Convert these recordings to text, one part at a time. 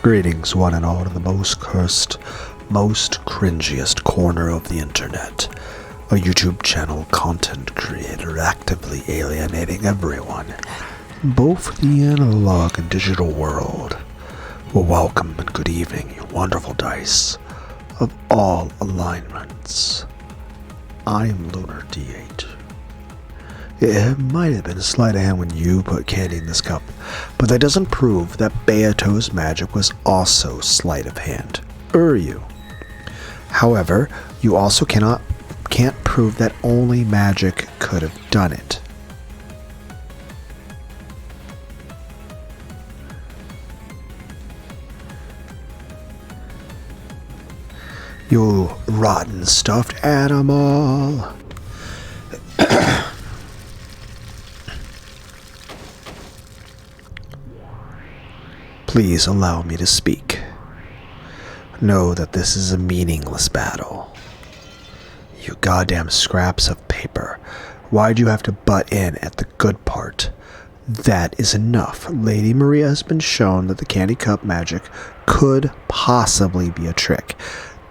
Greetings, one and all, to the most cursed, most cringiest corner of the internet. A YouTube channel content creator actively alienating everyone, both the analog and digital world. Well, welcome and good evening, you wonderful dice of all alignments. I am Lunar D8. It might have been a sleight of hand when you put candy in this cup, but that doesn't prove that Beato's magic was also sleight of hand. You. However, you also can't prove that only magic could have done it. You rotten stuffed animal. Please allow me to speak. Know that this is a meaningless battle. You goddamn scraps of paper. Why'd you have to butt in at the good part? That is enough. Lady Maria has been shown that the candy cup magic could possibly be a trick,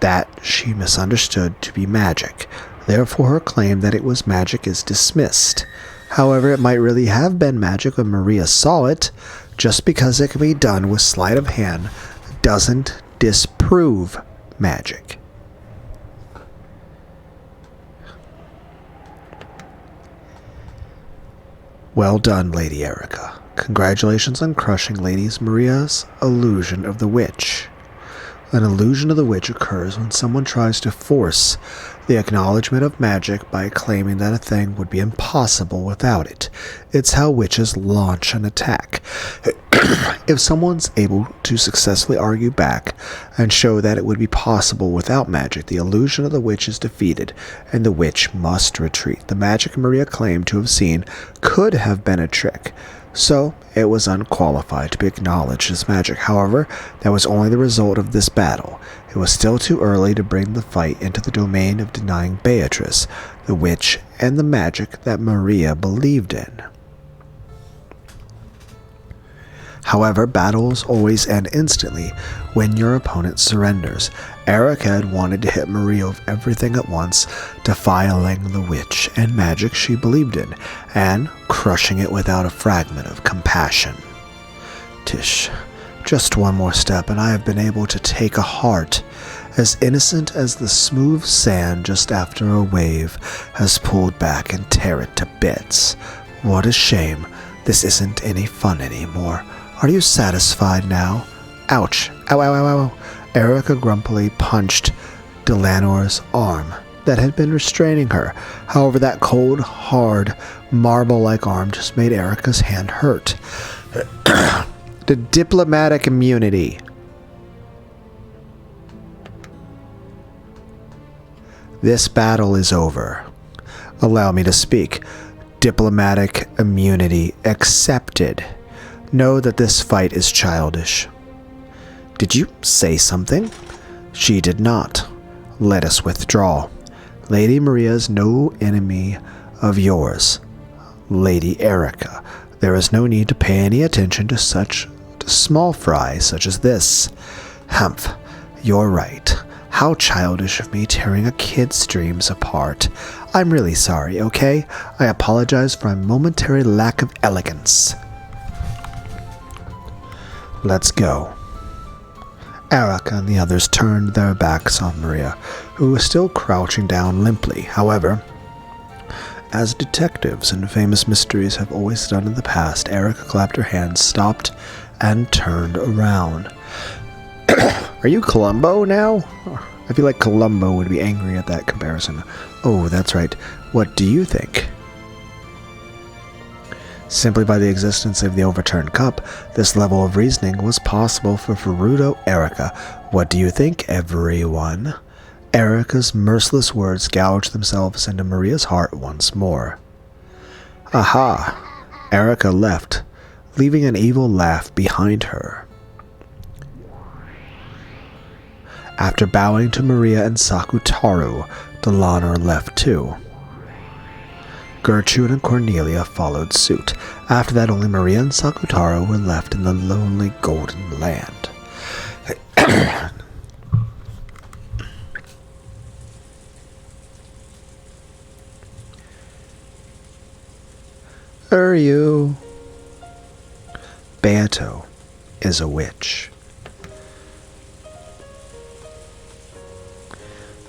that she misunderstood to be magic. Therefore, her claim that it was magic is dismissed. However, it might really have been magic when Maria saw it. Just because it can be done with sleight of hand doesn't disprove magic. Well done, Lady Erica. Congratulations on crushing Lady Maria's illusion of the witch. An illusion of the witch occurs when someone tries to force the acknowledgement of magic by claiming that a thing would be impossible without it. It's how witches launch an attack. If someone's able to successfully argue back and show that it would be possible without magic, the illusion of the witch is defeated, and the witch must retreat. The magic Maria claimed to have seen could have been a trick, so it was unqualified to be acknowledged as magic. However, that was only the result of this battle. It was still too early to bring the fight into the domain of denying Beatrice, the witch, and the magic that Maria believed in. However, battles always end instantly when your opponent surrenders. Erica had wanted to hit Maria with everything at once, defiling the witch and magic she believed in, and crushing it without a fragment of compassion. Tish, just one more step and I have been able to take a heart as innocent as the smooth sand just after a wave has pulled back and tear it to bits. What a shame. This isn't any fun anymore. Are you satisfied now? Ouch. Ow, ow, ow, ow. Erica grumpily punched Delanor's arm that had been restraining her. However, that cold, hard, marble-like arm just made Erica's hand hurt. The diplomatic immunity. This battle is over. Allow me to speak. Diplomatic immunity accepted. Know that this fight is childish. Did you say something? She did not. Let us withdraw. Lady Maria is no enemy of yours. Lady Erica, there is no need to pay any attention to such small fry such as this. Humph, you're right. How childish of me tearing a kid's dreams apart. I'm really sorry, okay? I apologize for my momentary lack of elegance. Let's go. Erica and the others turned their backs on Maria, who was still crouching down limply. However, as detectives and famous mysteries have always done in the past, Erica clapped her hands, stopped, and turned around. Are you Columbo now? I feel like Columbo would be angry at that comparison. Oh, that's right. What do you think? Simply by the existence of the overturned cup, this level of reasoning was possible for Ferudo Erica. What do you think, everyone? Erica's merciless words gouged themselves into Maria's heart once more. Aha! Erica left, leaving an evil laugh behind her. After bowing to Maria and Sakutaru, Lunar left too. Gertrude and Cornelia followed suit. After that, only Maria and Sakutaro were left in the lonely Golden Land. You? Beato is a witch.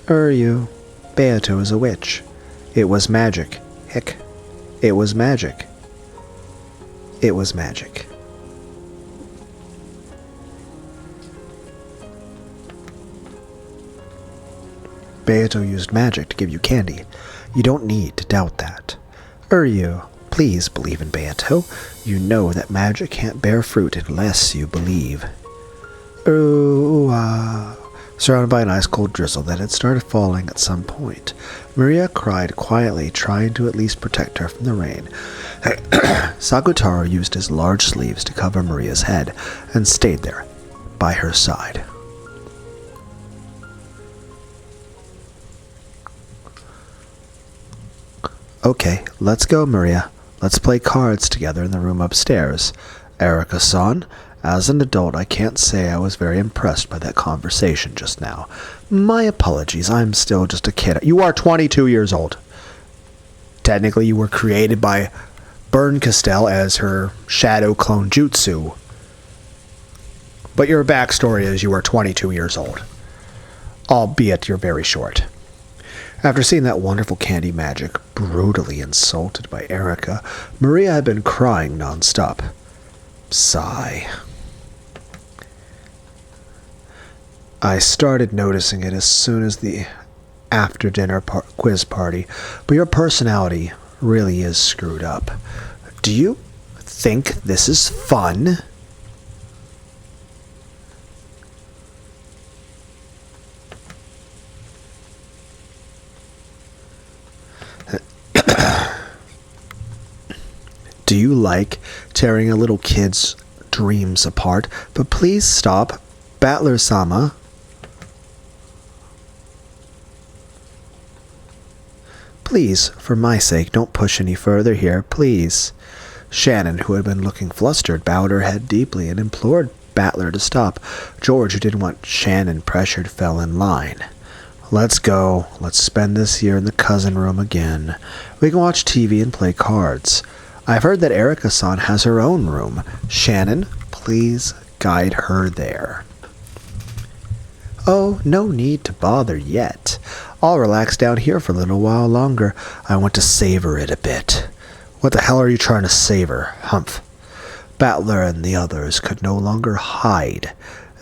You? Beato is a witch. It was magic. Hick. It was magic. It was magic. Beato used magic to give you candy. You don't need to doubt that. You? Please believe in Beato. You know that magic can't bear fruit unless you believe. Surrounded by an ice-cold drizzle that had started falling at some point, Maria cried quietly, trying to at least protect her from the rain. Sakutaro used his large sleeves to cover Maria's head and stayed there, by her side. Okay, let's go, Maria. Let's play cards together in the room upstairs. Erika-san, as an adult, I can't say I was very impressed by that conversation just now. My apologies, I'm still just a kid. You are 22 years old. Technically, you were created by Burn Castell as her shadow clone jutsu. But your backstory is you are 22 years old. Albeit you're very short. After seeing that wonderful candy magic brutally insulted by Erika, Maria had been crying nonstop. Sigh. I started noticing it as soon as the after-dinner quiz party, but your personality really is screwed up. Do you think this is fun? Do you like tearing a little kid's dreams apart? But please stop, Battler-sama. Please, for my sake, don't push any further here, please. Shannon, who had been looking flustered, bowed her head deeply and implored Battler to stop. George, who didn't want Shannon pressured, fell in line. Let's go. Let's spend this year in the cousin room again. We can watch TV and play cards. I've heard that Erika-san has her own room. Shannon, please guide her there. Oh, no need to bother yet. I'll relax down here for a little while longer. I want to savor it a bit. What the hell are you trying to savor, Humph? Battler and the others could no longer hide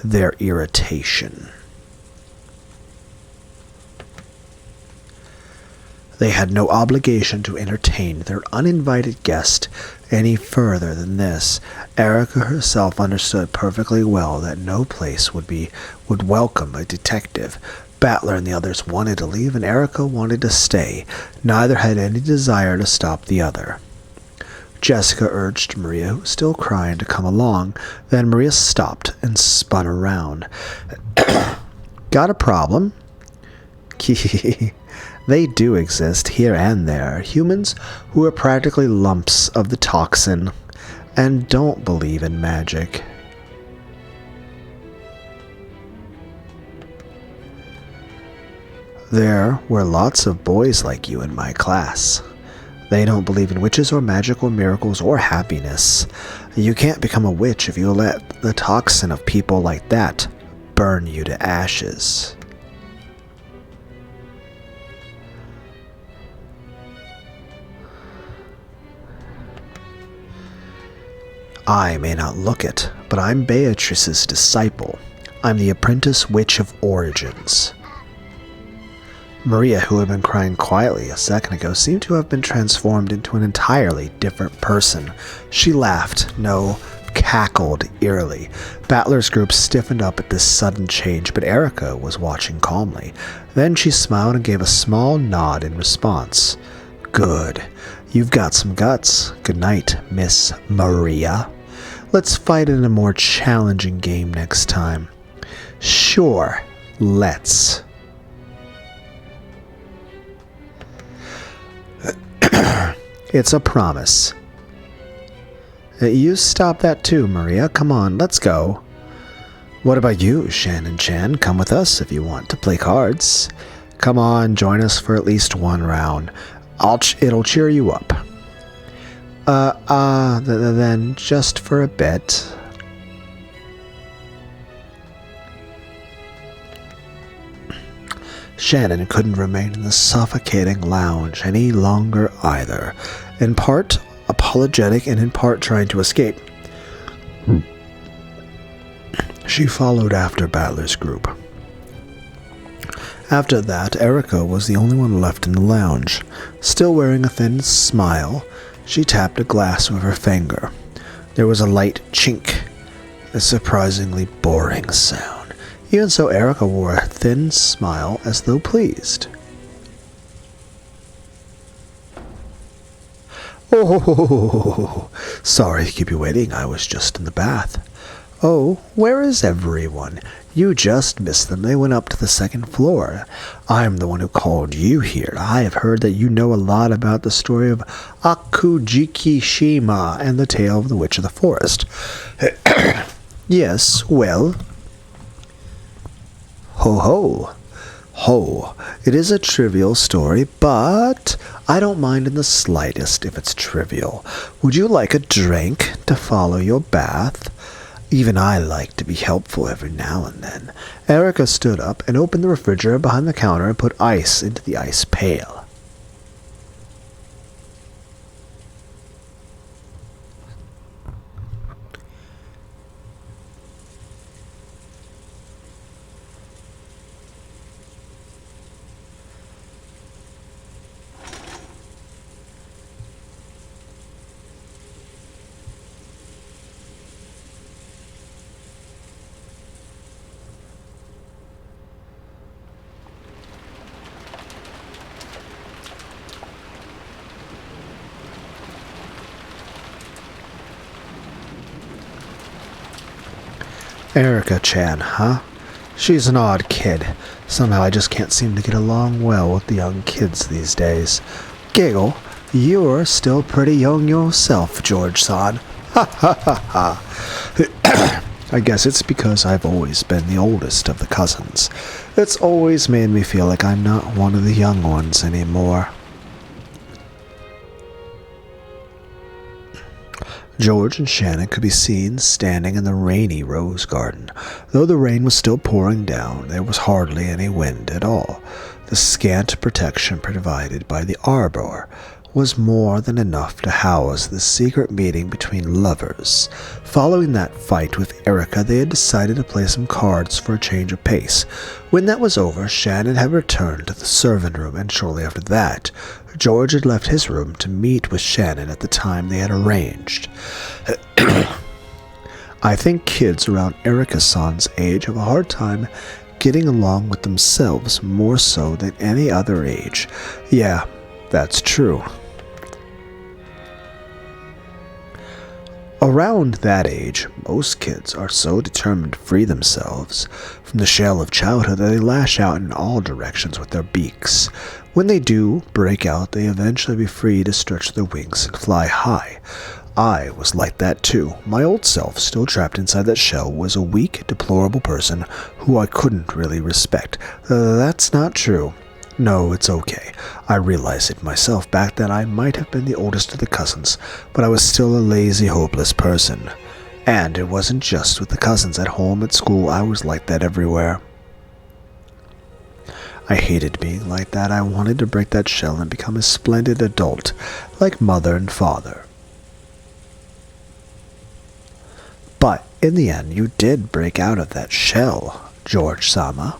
their irritation. They had no obligation to entertain their uninvited guest any further than this. Erika herself understood perfectly well that no place would welcome a detective. Battler and the others wanted to leave, and Erika wanted to stay. Neither had any desire to stop the other. Jessica urged Maria, who was still crying, to come along. Then Maria stopped and spun around. Got a problem? They do exist here and there. Humans who are practically lumps of the toxin and don't believe in magic. There were lots of boys like you in my class. They don't believe in witches or magic or miracles or happiness. You can't become a witch if you let the toxin of people like that burn you to ashes. I may not look it, but I'm Beatrice's disciple. I'm the apprentice witch of origins. Maria, who had been crying quietly a second ago, seemed to have been transformed into an entirely different person. She laughed, no, cackled eerily. Battler's group stiffened up at this sudden change, but Erika was watching calmly. Then she smiled and gave a small nod in response. Good. You've got some guts. Good night, Miss Maria. Let's fight in a more challenging game next time. Sure, let's. It's a promise. You stop that too, Maria. Come on, let's go. What about you, Shannon-chan? Come with us if you want to play cards. Come on, join us for at least one round. It'll cheer you up. Then just for a bit. Shannon couldn't remain in the suffocating lounge any longer either, in part apologetic and in part trying to escape. She followed after Battler's group. After that, Erica was the only one left in the lounge. Still wearing a thin smile, she tapped a glass with her finger. There was a light chink, a surprisingly boring sound. Even so, Erica wore a thin smile as though pleased. Oh, sorry to keep you waiting. I was just in the bath. Oh, where is everyone? You just missed them. They went up to the second floor. I'm the one who called you here. I have heard that you know a lot about the story of Akujikishima and the tale of the Witch of the Forest. Yes, well... Ho ho. Ho. It is a trivial story, but I don't mind in the slightest if it's trivial. Would you like a drink to follow your bath? Even I like to be helpful every now and then. Erica stood up and opened the refrigerator behind the counter and put ice into the ice pail. Erica-chan, huh? She's an odd kid. Somehow I just can't seem to get along well with the young kids these days. Giggle, you're still pretty young yourself, George-san. Ha ha ha ha. I guess it's because I've always been the oldest of the cousins. It's always made me feel like I'm not one of the young ones anymore. George and Shannon could be seen standing in the rainy rose garden. Though the rain was still pouring down, there was hardly any wind at all. The scant protection provided by the arbor was more than enough to house the secret meeting between lovers. Following that fight with Erica, they had decided to play some cards for a change of pace. When that was over, Shannon had returned to the servant room, and shortly after that, George had left his room to meet with Shannon at the time they had arranged. I think kids around Erica-san's age have a hard time getting along with themselves more so than any other age. Yeah, that's true. Around that age, most kids are so determined to free themselves from the shell of childhood that they lash out in all directions with their beaks. When they do break out, they eventually be free to stretch their wings and fly high. I was like that too. My old self, still trapped inside that shell, was a weak, deplorable person who I couldn't really respect. That's not true. No, it's okay. I realized it myself back then. I might have been the oldest of the cousins, but I was still a lazy, hopeless person. And it wasn't just with the cousins. At home, at school, I was like that everywhere. I hated being like that. I wanted to break that shell and become a splendid adult, like mother and father. But in the end, you did break out of that shell, George-sama.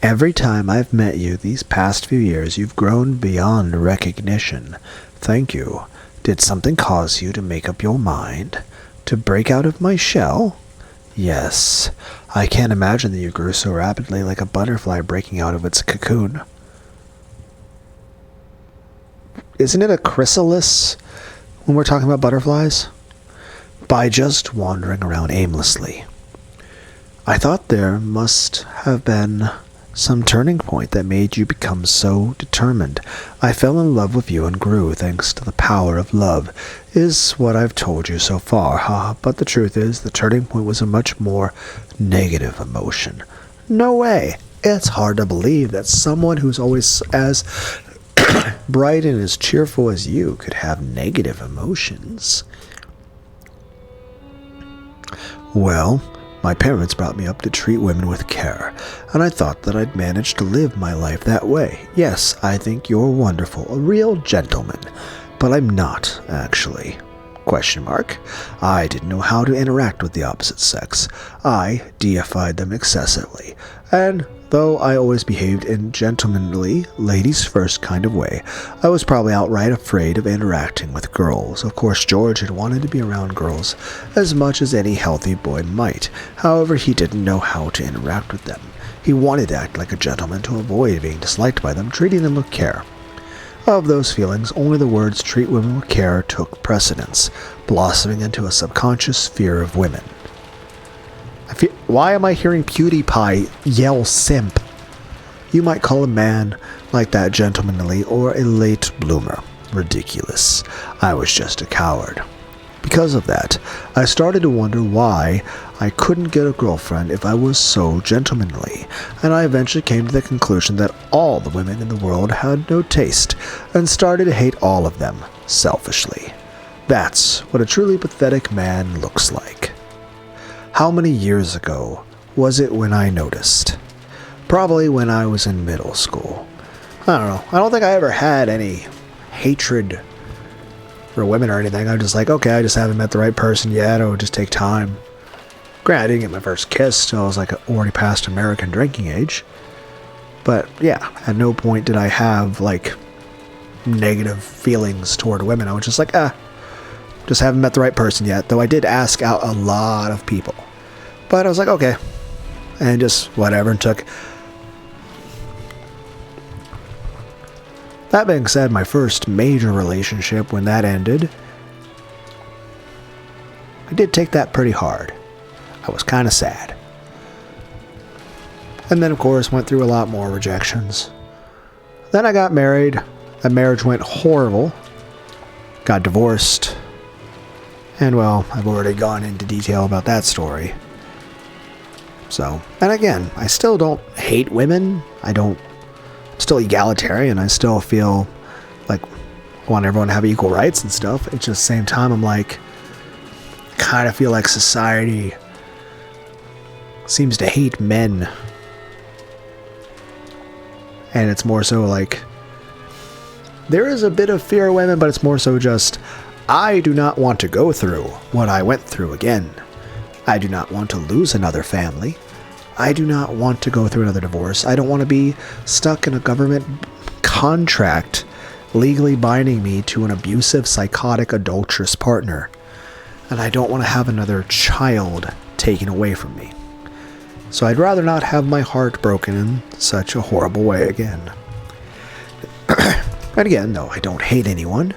Every time I've met you these past few years, you've grown beyond recognition. Thank you. Did something cause you to make up your mind? To break out of my shell? Yes. I can't imagine that you grew so rapidly, like a butterfly breaking out of its cocoon. Isn't it a chrysalis when we're talking about butterflies? By just wandering around aimlessly. I thought there must have been Some turning point that made you become so determined. I fell in love with you and grew thanks to the power of love, is what I've told you so far, but the truth is the turning point was a much more negative emotion. No way. It's hard to believe that someone who's always as bright and as cheerful as you could have negative emotions. Well, my parents brought me up to treat women with care, and I thought that I'd manage to live my life that way. Yes, I think you're wonderful, a real gentleman, but I'm not, actually. Question mark. I didn't know how to interact with the opposite sex. I deified them excessively, and though I always behaved in gentlemanly, ladies first kind of way, I was probably outright afraid of interacting with girls. Of course, George had wanted to be around girls as much as any healthy boy might. However, he didn't know how to interact with them. He wanted to act like a gentleman to avoid being disliked by them, treating them with care. Of those feelings, only the words treat women with care took precedence, blossoming into a subconscious fear of women. Why am I hearing PewDiePie yell simp? You might call a man like that gentlemanly or a late bloomer. Ridiculous. I was just a coward. Because of that, I started to wonder why I couldn't get a girlfriend if I was so gentlemanly, and I eventually came to the conclusion that all the women in the world had no taste, and started to hate all of them, selfishly. That's what a truly pathetic man looks like. How many years ago was it when I noticed? Probably when I was in middle school. I don't know. I don't think I ever had any hatred for women or anything. I'm just like, okay, I just haven't met the right person yet. It would just take time. Granted, I didn't get my first kiss till I was like already past American drinking age. But yeah, at no point did I have like negative feelings toward women. I was just like, just haven't met the right person yet. Though I did ask out a lot of people. But I was like, okay. And just whatever, and took. That being said, my first major relationship, when that ended, I did take that pretty hard. I was kind of sad. And then, of course, went through a lot more rejections. Then I got married. That marriage went horrible. Got divorced. And, well, I've already gone into detail about that story. So, and again, I still don't hate women. I'm still egalitarian. I still feel like I want everyone to have equal rights and stuff. It's just at the same time, I'm like, kind of feel like society seems to hate men. And it's more so like, there is a bit of fear of women, but it's more so just, I do not want to go through what I went through again. I do not want to lose another family. I do not want to go through another divorce. I don't want to be stuck in a government contract legally binding me to an abusive, psychotic, adulterous partner. And I don't want to have another child taken away from me. So I'd rather not have my heart broken in such a horrible way again. And again, no, I don't hate anyone,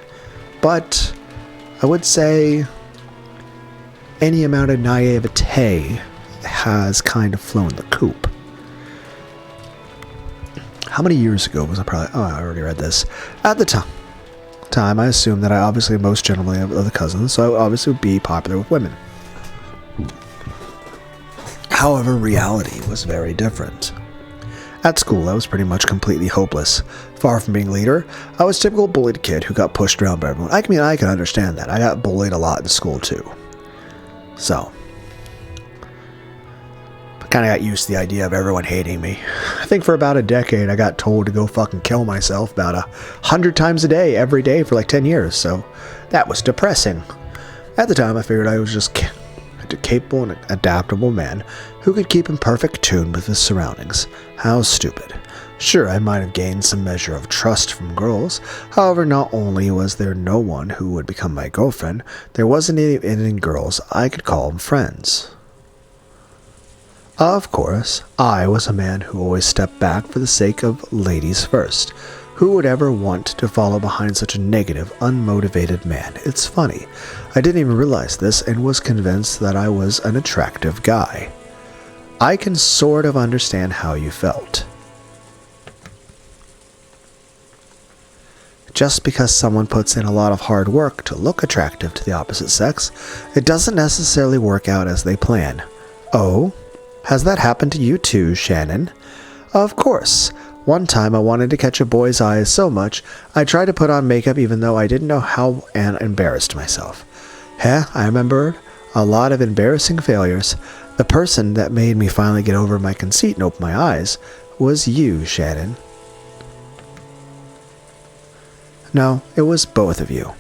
but I would say any amount of naivete has kind of flown the coop. How many years ago was I I already read this. At the time, I assumed that I obviously most gentlemanly of the cousins, so I would obviously be popular with women. However, reality was very different. At school, I was pretty much completely hopeless. Far from being leader, I was a typical bullied kid who got pushed around by everyone. I can understand that. I got bullied a lot in school too. So, I kind of got used to the idea of everyone hating me. I think for about a decade, I got told to go fucking kill myself about 100 times a day, every day for like 10 years. So, that was depressing. At the time, I figured I was just a capable and adaptable man who could keep in perfect tune with his surroundings. How stupid. Sure, I might have gained some measure of trust from girls. However, not only was there no one who would become my girlfriend, there wasn't any girls I could call them friends. Of course, I was a man who always stepped back for the sake of ladies first. Who would ever want to follow behind such a negative, unmotivated man? It's funny. I didn't even realize this and was convinced that I was an attractive guy. I can sort of understand how you felt. Just because someone puts in a lot of hard work to look attractive to the opposite sex, it doesn't necessarily work out as they plan. Oh? Has that happened to you too, Shannon? Of course. One time I wanted to catch a boy's eyes so much, I tried to put on makeup even though I didn't know how and embarrassed myself. I remember a lot of embarrassing failures. The person that made me finally get over my conceit and open my eyes was you, Shannon. No, it was both of you.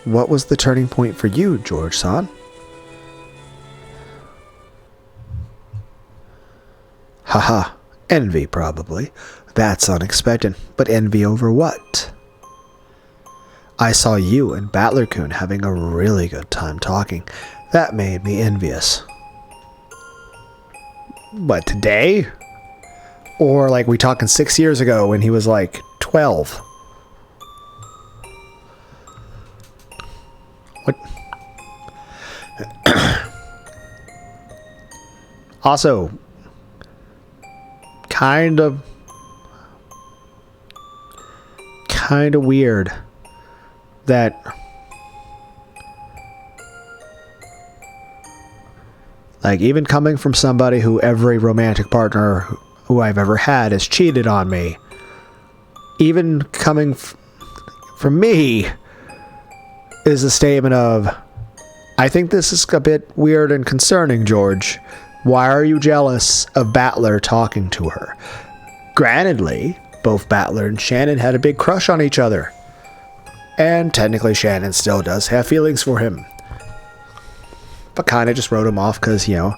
What was the turning point for you, George-san? Haha, envy probably. That's unexpected, but envy over what? I saw you and Battler-kun having a really good time talking. That made me envious. What, today? Or like we talking 6 years ago when he was like 12? What? Also, kind of weird that like even coming from somebody who every romantic partner who I've ever had has cheated on me, even coming from me is a statement of, I think this is a bit weird and concerning, George. Why are you jealous of Battler talking to her? Grantedly, both Battler and Shannon had a big crush on each other. And technically Shannon still does have feelings for him. But kind of just wrote him off because, you know,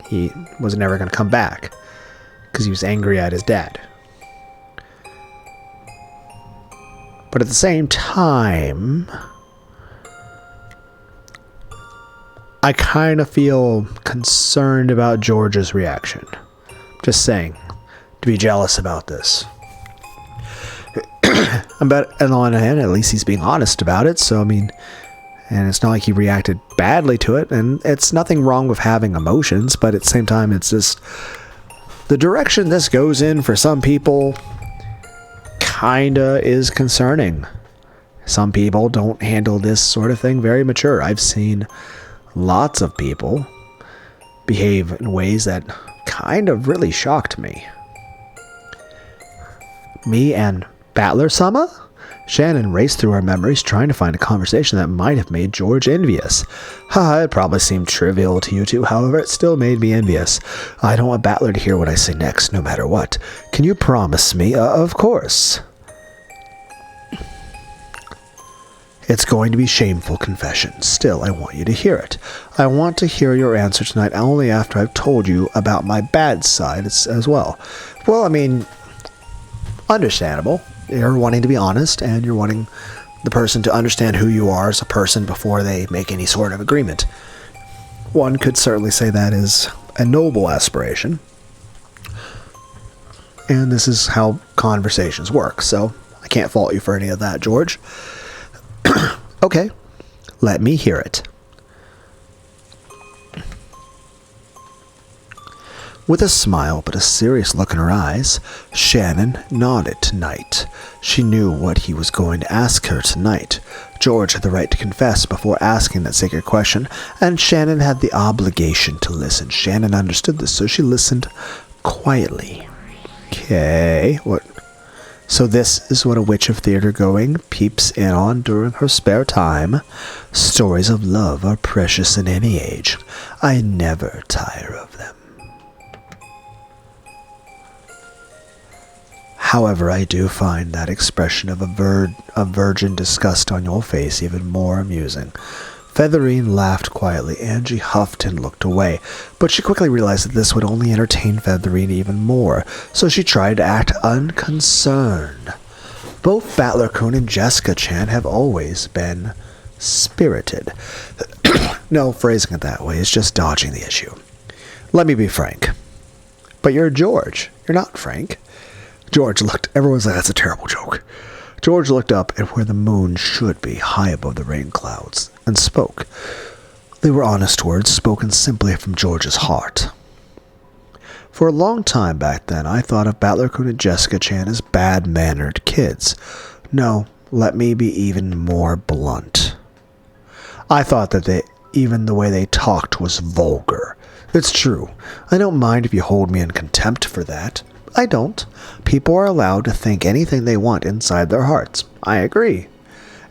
he was never going to come back. Because he was angry at his dad. But at the same time, I kind of feel concerned about George's reaction. Just saying, to be jealous about this. But on the one hand, at least he's being honest about it. So, I mean, and it's not like he reacted badly to it. And it's nothing wrong with having emotions. But at the same time, it's just the direction this goes in for some people kinda is concerning. Some people don't handle this sort of thing very mature. I've seen lots of people behave in ways that kind of really shocked me. Me and Battler-sama? Shannon raced through her memories trying to find a conversation that might have made George envious. It probably seemed trivial to you two, however, it still made me envious. I don't want Battler to hear what I say next, no matter what. Can you promise me? Of course. It's going to be shameful confession. Still, I want you to hear it. I want to hear your answer tonight only after I've told you about my bad side as well. Well, I mean, understandable. You're wanting to be honest, and you're wanting the person to understand who you are as a person before they make any sort of agreement. One could certainly say that is a noble aspiration. And this is how conversations work, so I can't fault you for any of that, George. Okay, let me hear it. With a smile but a serious look in her eyes, Shannon nodded tonight. She knew what he was going to ask her tonight. George had the right to confess before asking that sacred question, and Shannon had the obligation to listen. Shannon understood this, so she listened quietly. Okay, what? So this is what a witch of theater-going peeps in on during her spare time. Stories of love are precious in any age. I never tire of them. However, I do find that expression of a virgin disgust on your face even more amusing. Featherine laughed quietly. Angie huffed and looked away, but she quickly realized that this would only entertain Featherine even more, so she tried to act unconcerned. Both Battler-kun and Jessica-chan have always been spirited. No, phrasing it that way is just dodging the issue. Let me be frank. But you're George. You're not Frank. George looked. Everyone's like, that's a terrible joke. George looked up at where the moon should be, high above the rain clouds, and spoke. They were honest words, spoken simply from George's heart. For a long time back then, I thought of Battler-kun and Jessica-chan as bad-mannered kids. No, let me be even more blunt. I thought that even the way they talked was vulgar. It's true. I don't mind if you hold me in contempt for that. I don't. People are allowed to think anything they want inside their hearts. I agree.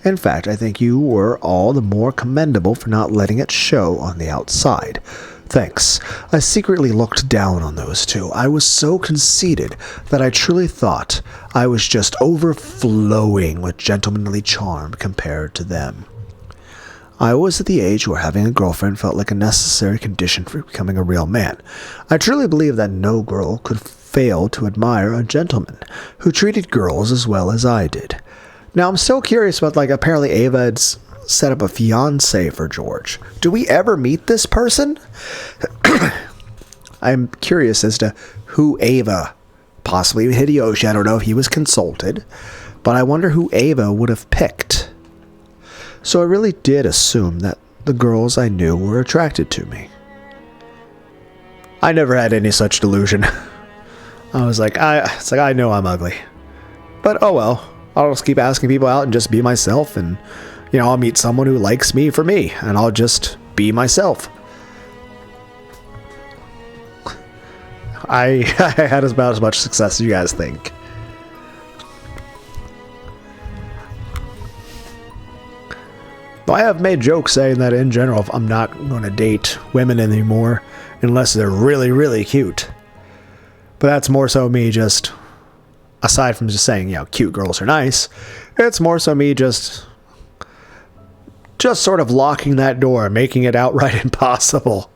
In fact, I think you were all the more commendable for not letting it show on the outside. Thanks. I secretly looked down on those two. I was so conceited that I truly thought I was just overflowing with gentlemanly charm compared to them. I was at the age where having a girlfriend felt like a necessary condition for becoming a real man. I truly believe that no girl could fail to admire a gentleman who treated girls as well as I did. Now, I'm so curious about, apparently Ava had set up a fiancé for George. Do we ever meet this person? I'm curious as to who Ava, possibly Hideyoshi, I don't know if he was consulted, but I wonder who Ava would have picked. So I really did assume that the girls I knew were attracted to me. I never had any such delusion. I was like, I know I'm ugly. But oh well, I'll just keep asking people out and just be myself, and I'll meet someone who likes me for me, and I'll just be myself. I had about as much success as you guys think. But I have made jokes saying that in general, if I'm not going to date women anymore unless they're really, really cute. But that's more so me just, aside from just saying, cute girls are nice, it's more so me just sort of locking that door, making it outright impossible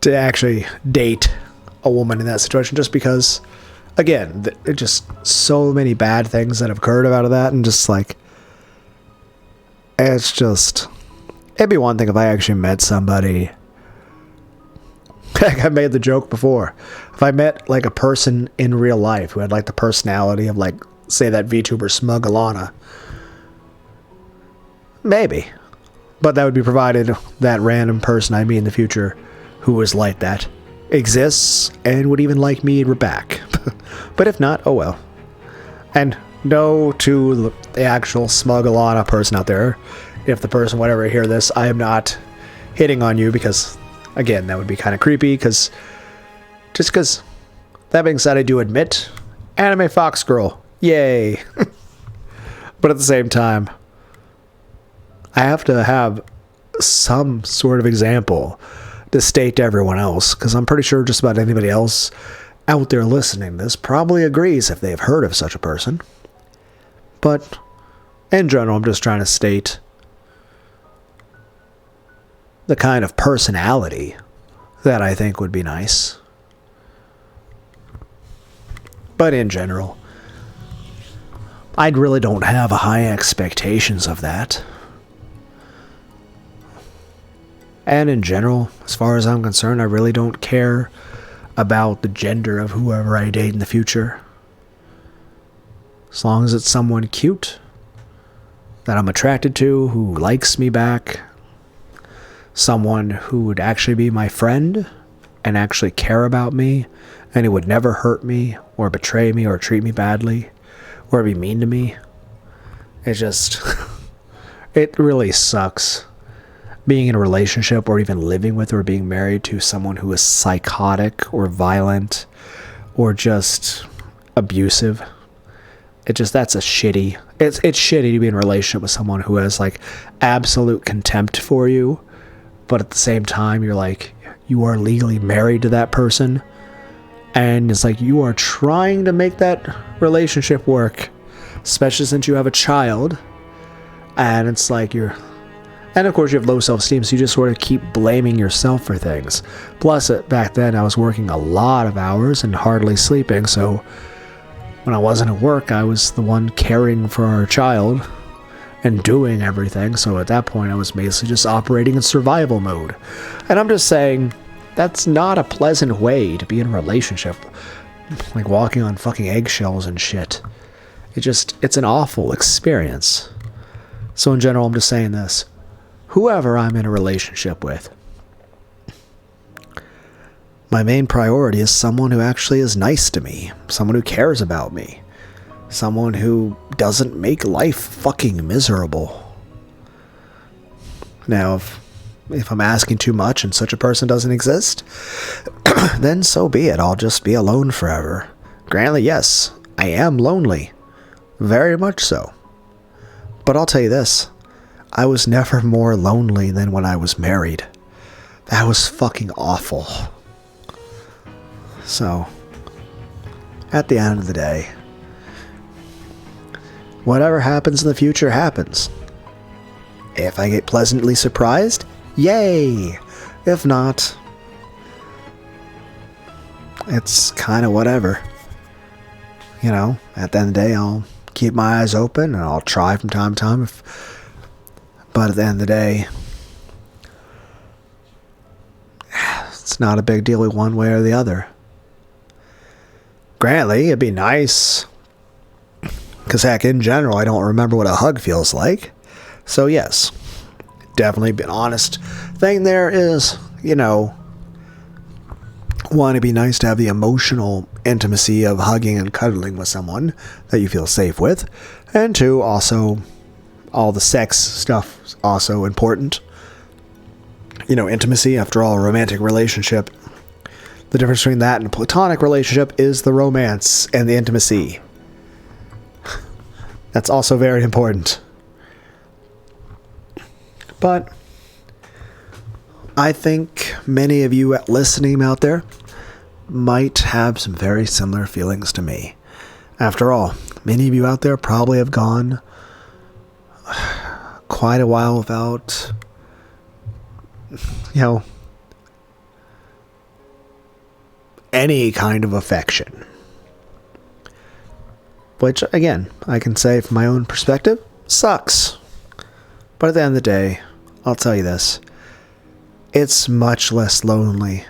to actually date a woman in that situation, just because, again, it's just so many bad things that have occurred out of that, and just it'd be one thing if I actually met somebody. I've made the joke before. If I met a person in real life who had the personality of say that VTuber Smug Alana, maybe. But that would be provided that random person I meet in the future who was like that exists and would even like me back. But if not, oh well. And no to the actual Smug Alana person out there. If the person would ever hear this, I am not hitting on you because, again, that would be kind of creepy. Because that being said, I do admit, anime fox girl, yay. But at the same time, I have to have some sort of example to state to everyone else, because I'm pretty sure just about anybody else out there listening to this probably agrees if they've heard of such a person. But in general, I'm just trying to state the kind of personality that I think would be nice. But in general, I really don't have high expectations of that. And in general, as far as I'm concerned, I really don't care about the gender of whoever I date in the future. As long as it's someone cute that I'm attracted to, who likes me back, someone who would actually be my friend and actually care about me, and who would never hurt me or betray me or treat me badly or be mean to me. It really sucks being in a relationship or even living with or being married to someone who is psychotic or violent or just abusive. It's shitty to be in a relationship with someone who has absolute contempt for you, but at the same time you're you are legally married to that person, and it's you are trying to make that relationship work, especially since you have a child, and it's and of course you have low self-esteem, so you just sort of keep blaming yourself for things. Plus, back then I was working a lot of hours and hardly sleeping, so when I wasn't at work, I was the one caring for our child and doing everything. So at that point, I was basically just operating in survival mode. And I'm just saying, that's not a pleasant way to be in a relationship. Walking on fucking eggshells and shit. It's an awful experience. So in general, I'm just saying this. Whoever I'm in a relationship with, My main priority is someone who actually is nice to me, someone who cares about me, someone who doesn't make life fucking miserable. Now, if I'm asking too much and such a person doesn't exist, then so be it. I'll just be alone forever. Granted, yes, I am lonely. Very much so. But I'll tell you this. I was never more lonely than when I was married. That was fucking awful. So, at the end of the day, whatever happens in the future happens. If I get pleasantly surprised, yay! If not, it's kind of whatever. You know, at the end of the day, I'll keep my eyes open and I'll try from time to time. But at the end of the day, it's not a big deal one way or the other. Granted, it'd be nice. Because heck, in general, I don't remember what a hug feels like. So yes, definitely an honest thing there is, you know, one, it'd be nice to have the emotional intimacy of hugging and cuddling with someone that you feel safe with. And two, also, all the sex stuff is also important. You know, intimacy, after all, a romantic relationship. The difference between that and a platonic relationship is the romance and the intimacy. That's also very important. But I think many of you listening out there might have some very similar feelings to me. After all, many of you out there probably have gone quite a while without, you know, any kind of affection. Which, again, I can say from my own perspective, sucks. But at the end of the day, I'll tell you this. It's much less lonely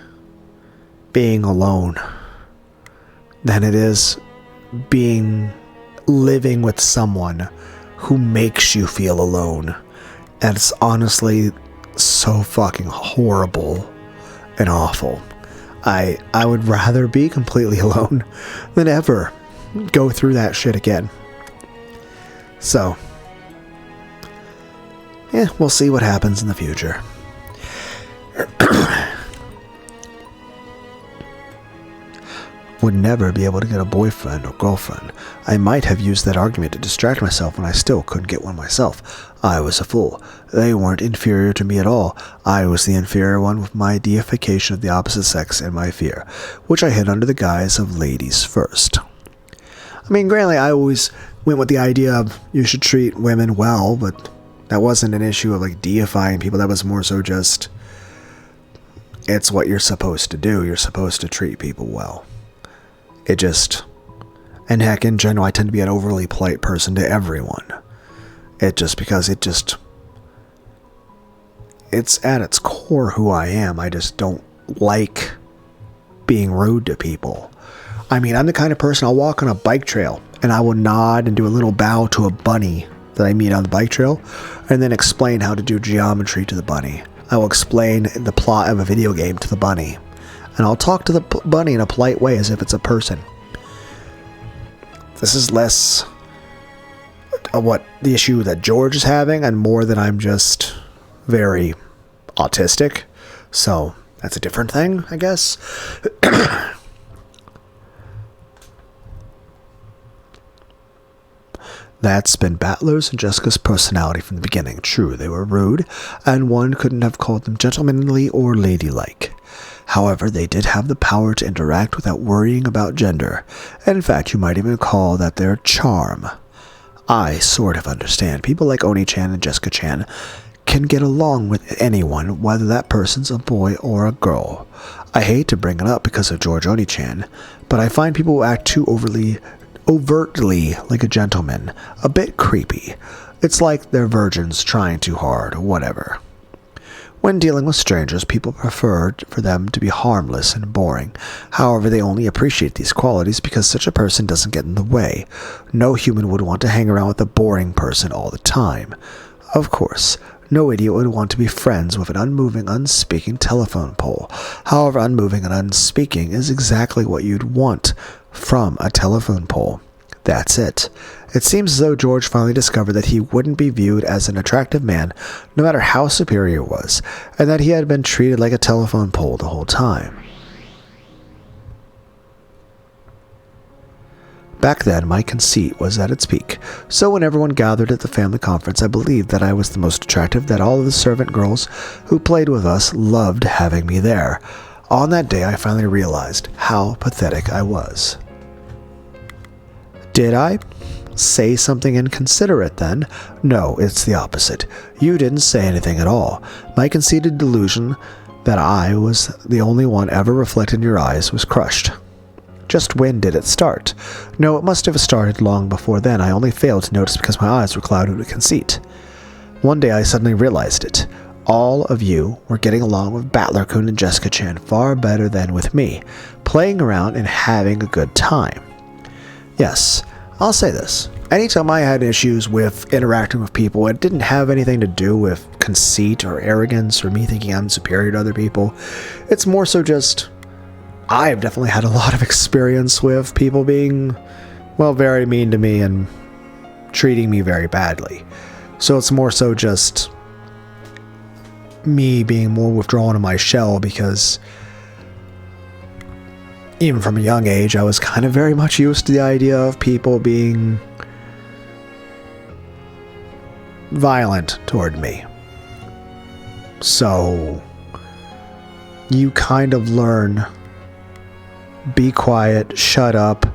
being alone than it is living with someone who makes you feel alone. And it's honestly so fucking horrible and awful. I would rather be completely alone than ever go through that shit again. So, yeah, we'll see what happens in the future. Would never be able to get a boyfriend or girlfriend. I might have used that argument to distract myself when I still couldn't get one myself. I was a fool. They weren't inferior to me at all. I was the inferior one with my deification of the opposite sex and my fear, which I hid under the guise of ladies first. I mean, granted, I always went with the idea of you should treat women well, but that wasn't an issue of like deifying people. That was more so just, it's what you're supposed to do. You're supposed to treat people well. It just, and heck, in general, I tend to be an overly polite person to everyone. It's at its core who I am. I just don't like being rude to people. I mean, I'm the kind of person, I'll walk on a bike trail and I will nod and do a little bow to a bunny that I meet on the bike trail and then explain how to do geometry to the bunny. I will explain the plot of a video game to the bunny. And I'll talk to the bunny in a polite way as if it's a person. This is less what the issue that George is having and more that I'm just very autistic. So that's a different thing, I guess. That's been Battler's and Jessica's personality from the beginning. True, they were rude, and one couldn't have called them gentlemanly or ladylike. However, they did have the power to interact without worrying about gender. And in fact, you might even call that their charm. I sort of understand. People like Oni-chan and Jessica-chan can get along with anyone, whether that person's a boy or a girl. I hate to bring it up because of George Oni-chan, but I find people who act too overtly like a gentleman a bit creepy. It's like they're virgins trying too hard, or whatever. When dealing with strangers, people prefer for them to be harmless and boring. However, they only appreciate these qualities because such a person doesn't get in the way. No human would want to hang around with a boring person all the time. Of course, No idiot would want to be friends with an unmoving, unspeaking telephone pole. However, unmoving and unspeaking is exactly what you'd want from a telephone pole. That's it. It seems as though George finally discovered that he wouldn't be viewed as an attractive man, no matter how superior he was, and that he had been treated like a telephone pole the whole time. Back then, my conceit was at its peak, so when everyone gathered at the family conference, I believed that I was the most attractive, that all of the servant girls who played with us loved having me there. On that day, I finally realized how pathetic I was. Did I say something inconsiderate then? No, it's the opposite. You didn't say anything at all. My conceited delusion that I was the only one ever reflected in your eyes was crushed. Just when did it start? No, it must have started long before then. I only failed to notice because my eyes were clouded with conceit. One day I suddenly realized it. All of you were getting along with Battler-kun and Jessica Chan far better than with me, playing around and having a good time. Yes, I'll say this. Anytime I had issues with interacting with people, it didn't have anything to do with conceit or arrogance or me thinking I'm superior to other people. It's more so just, I've definitely had a lot of experience with people being, well, very mean to me and treating me very badly. So it's more so just me being more withdrawn in my shell, because even from a young age, I was kind of very much used to the idea of people being violent toward me. So you kind of learn, be quiet, shut up,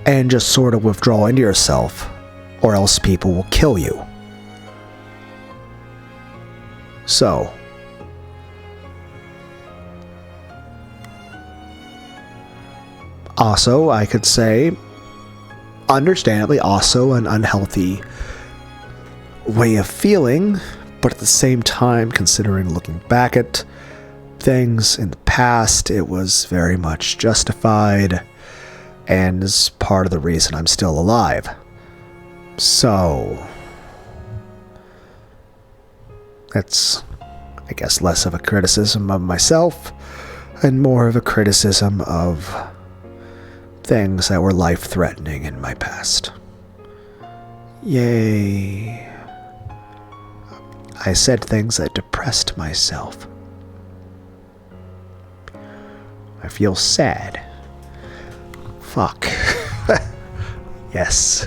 and just sort of withdraw into yourself, or else people will kill you. So, also, I could say, understandably, also an unhealthy way of feeling, but at the same time, considering looking back at things in the past, it was very much justified and is part of the reason I'm still alive. So, that's, I guess, less of a criticism of myself and more of a criticism of things that were life-threatening in my past. Yay. I said things that depressed myself. I feel sad. Fuck. Yes.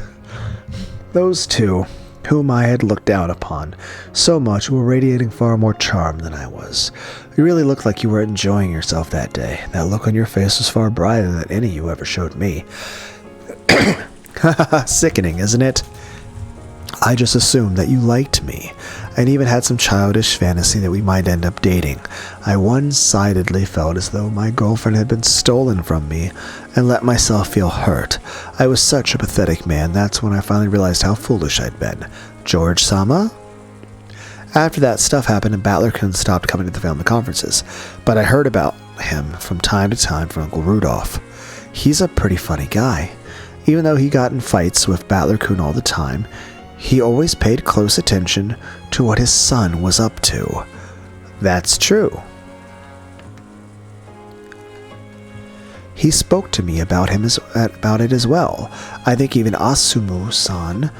Those two, whom I had looked down upon so much, were radiating far more charm than I was. You really looked like you were enjoying yourself that day. That look on your face was far brighter than any you ever showed me. Sickening, isn't it? I just assumed that you liked me, and even had some childish fantasy that we might end up dating. I one-sidedly felt as though my girlfriend had been stolen from me, and let myself feel hurt. I was such a pathetic man. That's when I finally realized how foolish I'd been. George-sama? After that stuff happened, and Battler-kun stopped coming to the family conferences, but I heard about him from time to time from Uncle Rudolph. He's a pretty funny guy. Even though he got in fights with Battler-kun all the time, he always paid close attention to what his son was up to. That's true. He spoke to me about it as well. I think even Asumu-sama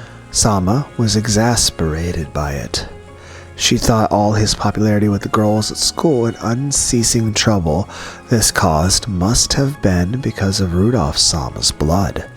was exasperated by it. She thought all his popularity with the girls at school and unceasing trouble this caused must have been because of Rudolph-sama's blood.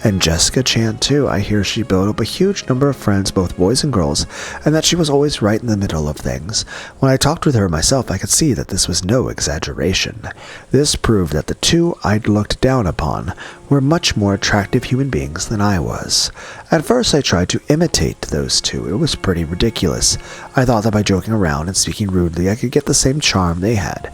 And Jessica Chan too. I hear she built up a huge number of friends, both boys and girls, and that she was always right in the middle of things. When I talked with her myself, I could see that this was no exaggeration. This proved that the two I'd looked down upon were much more attractive human beings than I was. At first I tried to imitate those two. It was pretty ridiculous. I thought that by joking around and speaking rudely I could get the same charm they had.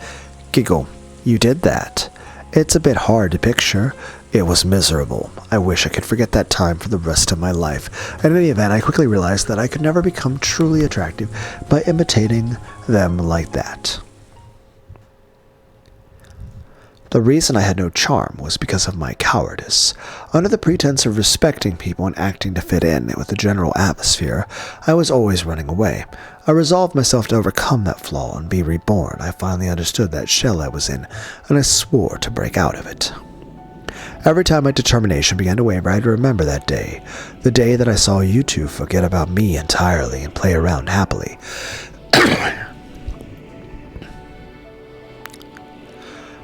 Giggle. You did that. It's a bit hard to picture. It was miserable. I wish I could forget that time for the rest of my life. In any event, I quickly realized that I could never become truly attractive by imitating them like that. The reason I had no charm was because of my cowardice. Under the pretense of respecting people and acting to fit in with the general atmosphere, I was always running away. I resolved myself to overcome that flaw and be reborn. I finally understood that shell I was in, and I swore to break out of it. Every time my determination began to waver, I'd remember that day. The day that I saw you two forget about me entirely and play around happily.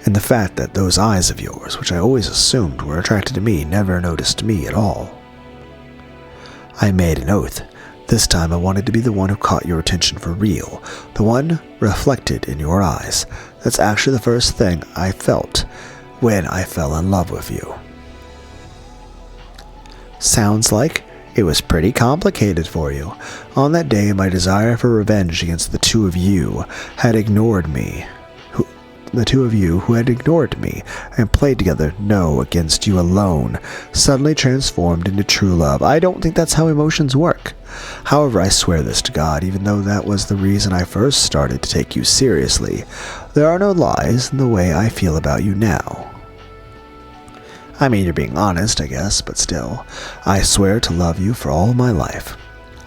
And the fact that those eyes of yours, which I always assumed were attracted to me, never noticed me at all. I made an oath. This time I wanted to be the one who caught your attention for real, the one reflected in your eyes. That's actually the first thing I felt when I fell in love with you. Sounds like it was pretty complicated for you. On that day, my desire for revenge against the two of you had ignored me. The two of you who had ignored me and played together, no, against you alone, suddenly transformed into true love. I don't think that's how emotions work. However, I swear this to God, even though that was the reason I first started to take you seriously, there are no lies in the way I feel about you now. I mean, you're being honest, I guess, but still, I swear to love you for all my life.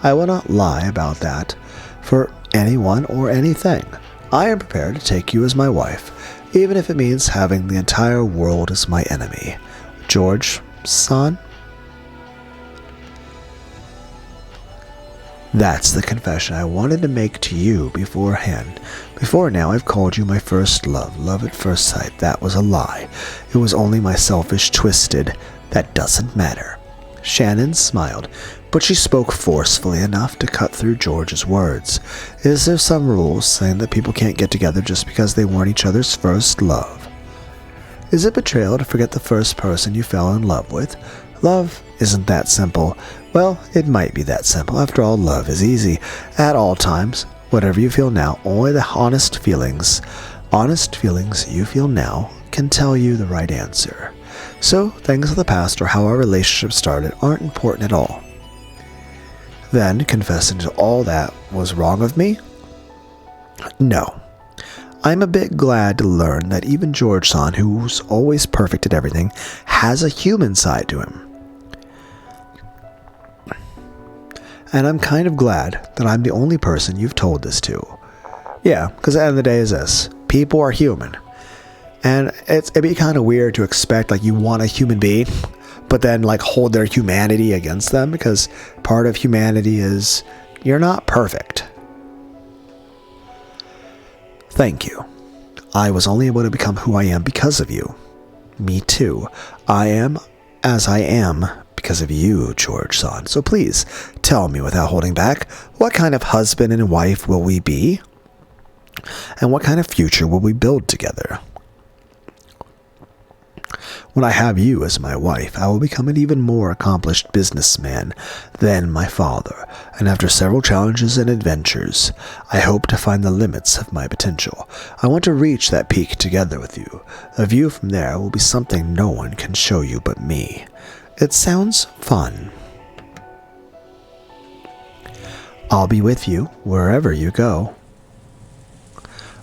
I will not lie about that for anyone or anything. I am prepared to take you as my wife, even if it means having the entire world as my enemy. George-san? That's the confession I wanted to make to you beforehand. Before now, I've called you my first love, love at first sight. That was a lie. It was only my selfish, twisted, that doesn't matter. Shannon smiled, but she spoke forcefully enough to cut through George's words. Is there some rules saying that people can't get together just because they weren't each other's first love? Is it betrayal to forget the first person you fell in love with? Love isn't that simple. Well, it might be that simple. After all, love is easy. At all times, whatever you feel now, only the honest feelings you feel now can tell you the right answer. So, things of the past or how our relationship started aren't important at all. Then, confessing to all that was wrong of me? No. I'm a bit glad to learn that even George-san, who's always perfect at everything, has a human side to him. And I'm kind of glad that I'm the only person you've told this to. Yeah, because at the end of the day is this. People are human. And it'd be kind of weird to expect, like, you want a human being, but then, like, hold their humanity against them, because part of humanity is you're not perfect. Thank you. I was only able to become who I am because of you. Me too. I am as I am because of you, George-san. So please, tell me without holding back, what kind of husband and wife will we be? And what kind of future will we build together? When I have you as my wife, I will become an even more accomplished businessman than my father, and after several challenges and adventures, I hope to find the limits of my potential. I want to reach that peak together with you. A view from there will be something no one can show you but me. It sounds fun. I'll be with you wherever you go.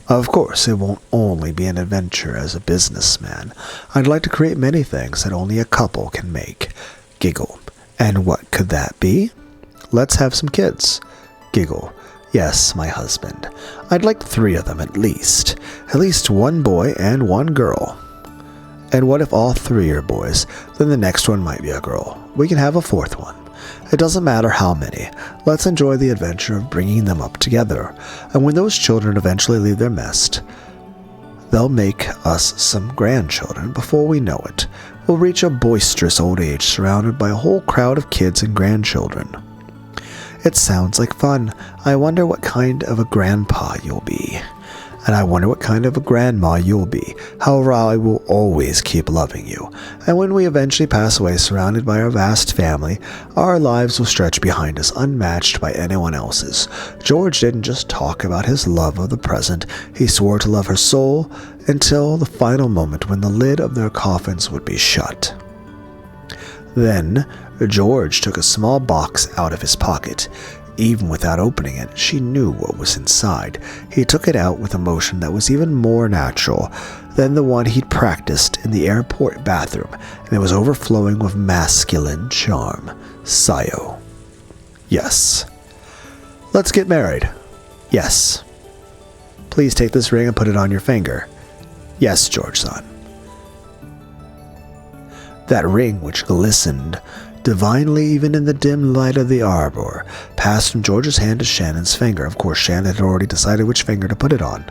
Of course, it won't only be an adventure as a businessman. I'd like to create many things that only a couple can make. Giggle. And what could that be? Let's have some kids. Giggle. Yes, my husband. I'd like 3 of them at least. At least 1 boy and 1 girl. And what if all 3 are boys? Then the next one might be a girl. We can have a 4th one. It doesn't matter how many. Let's enjoy the adventure of bringing them up together. And when those children eventually leave their nest, they'll make us some grandchildren before we know it. We'll reach a boisterous old age surrounded by a whole crowd of kids and grandchildren. It sounds like fun. I wonder what kind of a grandpa you'll be. And I wonder what kind of a grandma you'll be. However, I will always keep loving you. And when we eventually pass away surrounded by our vast family, our lives will stretch behind us unmatched by anyone else's. George didn't just talk about his love of the present. He swore to love her soul until the final moment when the lid of their coffins would be shut. Then, George took a small box out of his pocket. Even without opening it, she knew what was inside. He took it out with a motion that was even more natural than the one he'd practiced in the airport bathroom, and it was overflowing with masculine charm. Sayo. Yes. Let's get married. Yes. Please take this ring and put it on your finger. Yes, George-san. That ring, which glistened divinely even in the dim light of the arbor, passed from George's hand to Shannon's finger. Of course, Shannon had already decided which finger to put it on.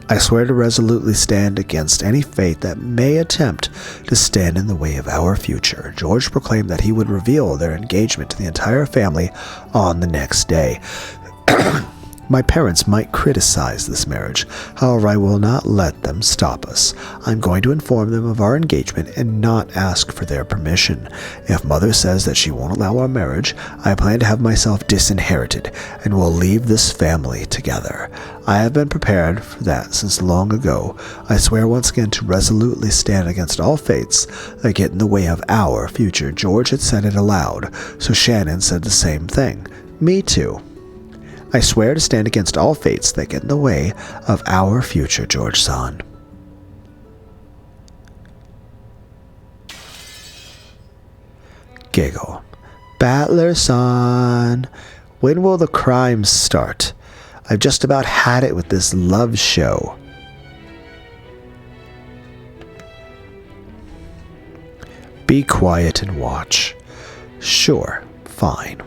I swear to resolutely stand against any fate that may attempt to stand in the way of our future. George proclaimed that he would reveal their engagement to the entire family on the next day. My parents might criticize this marriage, however I will not let them stop us. I'm going to inform them of our engagement and not ask for their permission. If Mother says that she won't allow our marriage, I plan to have myself disinherited and will leave this family together. I have been prepared for that since long ago. I swear once again to resolutely stand against all fates that get in the way of our future. George had said it aloud, so Shannon said the same thing. Me too. I swear to stand against all fates that get in the way of our future, George-san. Giggle. Battler-san, when will the crimes start? I've just about had it with this love show. Be quiet and watch. Sure, fine.